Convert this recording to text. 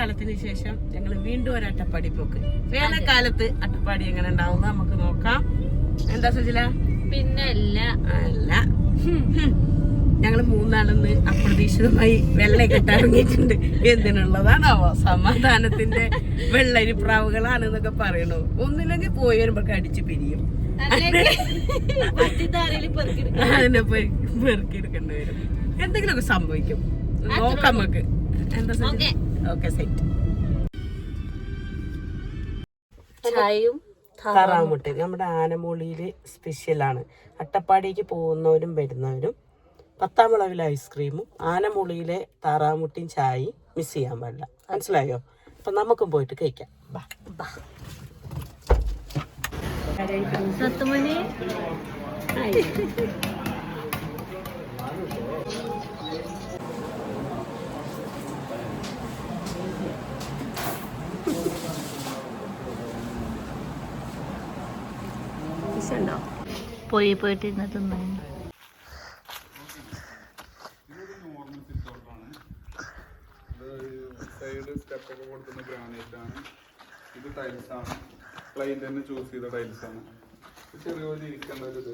കാലത്തിന് ശേഷം ഞങ്ങൾ വീണ്ടും ഒരു അട്ടപ്പാടി പോക്ക്. വേനൽക്കാലത്ത് അട്ടപ്പാടി എങ്ങനെ ഉണ്ടാവും നമുക്ക് നോക്കാം. എന്താ സുജില? പിന്നെ അല്ല ഞങ്ങള് മൂന്നാളെന്ന് അപ്രതീക്ഷിതമായി വെള്ള കെട്ടിറങ്ങിയിട്ടുണ്ട്. എന്തിനുള്ളതാണാവോ? സമാധാനത്തിന്റെ വെള്ളരിപ്രാവുകളാണെന്നൊക്കെ പറയണു. ഒന്നില്ലെങ്കിൽ പോയി വരുമ്പോ അടിച്ചു പിരിയും. അതിനെ പെറുക്കിയെടുക്കേണ്ടി വരും. എന്തെങ്കിലുമൊക്കെ സംഭവിക്കും. നോക്കാം നമുക്ക്. എന്താ ഓക്കെ സെറ്റ്. ചായയും താറാമുട്ട നമ്മുടെ ആനമൂളിയില് സ്പെഷ്യലാണ്. അട്ടപ്പാടിക്ക് പോകുന്നവരും വരുന്നവരും 10-ാം വളവിലെ ഐസ്ക്രീമും ആനമൂളിയിലെ താറാമുട്ടിയും ചായയും മിസ് ചെയ്യാൻ പാടില്ല. മനസ്സിലായോ? അപ്പൊ നമുക്കും പോയിട്ട് കഴിക്കാം. സത്തുമണി പോയിട്ട് ഇന്ന് തിന്നു. സൈഡ് സ്റ്റെപ്പൊക്കെ കൊടുക്കുന്ന ഗ്രാനൈറ്റ് ആണ്. ഇത് ടൈൽസ് ആണ്. ക്ലൈന്റ് തന്നെ ചൂസ് ചെയ്ത ടൈൽസ് ആണ്. ചെറിയ ഇരിക്കേണ്ട ഒരു ഇത്